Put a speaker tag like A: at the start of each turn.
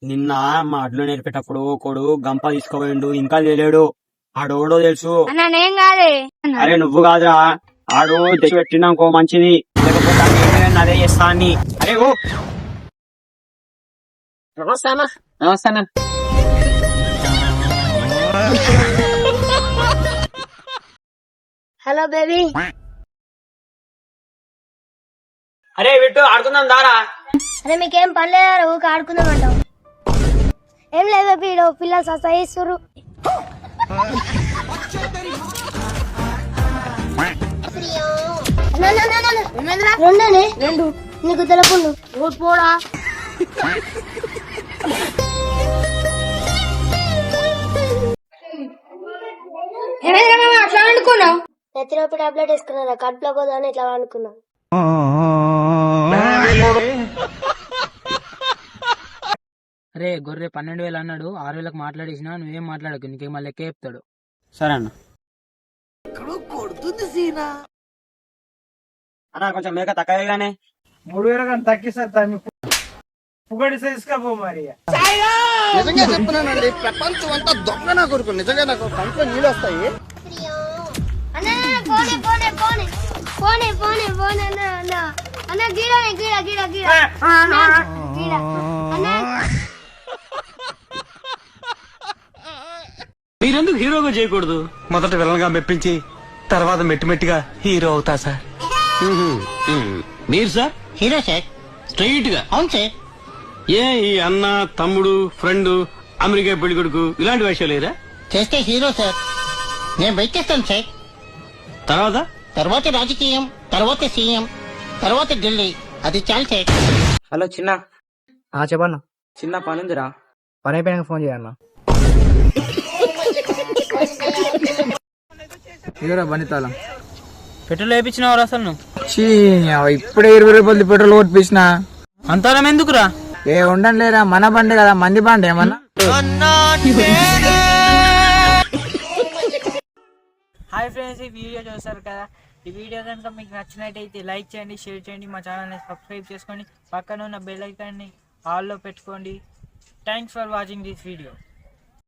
A: నిన్న మా అడ్లు నేర్పేటప్పుడు ఒకడు గంప తీసుకోపోయిండు, ఇంకా తెలియడు. ఆడోడో తెలుసు.
B: నేనేం కాదే.
A: అరే నువ్వు కాదురా, ఆడు తెచ్చి పెట్టినాకో మంచిది, లేకపోతే అదే చేస్తా అని. అరే ఓ
C: నమస్తే.
B: Hello baby.
A: అరే విట్టు ఆడుకుందాం దారా.
B: అరే మీకేం పని లేదా, ఊరికి ఆడుకుందామంటావు? ఏం లేదు బేబీ, పిల్లలు సతాయిస్తుర్రు. రెండు నీకు తెలుపుండు పోడా. అట్లా అనుకున్నావు? నెత్తినొప్పి టాబ్లెట్ వేసుకున్నారా, కడుపులో పోదాని ఇట్లా అనుకున్నావు.
C: అరే గొర్రె 12,000 అన్నాడు, 6,000కి మాట్లాడేసినా, నువ్వేం మాట్లాడకు, నీకేం మళ్ళీ లెక్క చెప్తాడు.
A: సరే అన్న. అన్నా కొంచెం మేక తక్కువగానే
D: 3,000 కానీ తగ్గిస్తారు, పుగడి తీసుకపో మరి.
E: నిజంగా చెప్తున్నానండి, ప్రపంచం అంతా దొంగ నా కొడుకు. నిజంగా నాకు కంట్లో నీళ్ళు వస్తాయి.
F: మీరెందుకు హీరోగా చేయకూడదు?
G: మొదట విలన్గా మెప్పించి తర్వాత మెట్టిమెట్టిగా హీరో అవుతా సార్.
F: మీరు సార్
E: హీరో సార్.
F: స్ట్రైట్ గా?
E: అవును సార్.
F: ఏ ఈ అన్న తమ్ముడు ఫ్రెండ్ అమెరికా పెళ్లి కొడుకు ఇలాంటి వేషాలు లేరా?
E: చేస్తే హీరో సార్. నేను బయట చేస్తాను సార్.
F: తర్వాత
E: తర్వాత రాజకీయం, తర్వాత సీఎం, తర్వాత ఢిల్లీ. అది చాలు సార్.
C: హలో చిన్న.
D: చెప్పన్నా.
C: చిన్న పని ఉందిరా,
D: పని అయిపోయాక ఫోన్ చేయన్నా. ఇదిరా బండితాళం.
C: పెట్రోల్ వేయించినావు అసలు నువ్వు?
D: ఇప్పుడే 20 రూపాయలు పెట్రోల్ కొట్టించిన.
C: అంతరం ఎందుకురా?
D: ఏ ఉండండి లేరా, మన బండి కదా, మంది బండి ఏమన్నా.
C: హాయ్ ఫ్రెండ్స్, ఈ వీడియో చూస్తారు కదా. ఈ వీడియో కనుక మీకు నచ్చినట్టయితే లైక్ చేయండి, షేర్ చేయండి, మా ఛానల్ని సబ్స్క్రైబ్ చేసుకోండి, పక్కన ఉన్న బెల్ ఐకాన్ని ఆల్లో పెట్టుకోండి. Thanks for watching this video.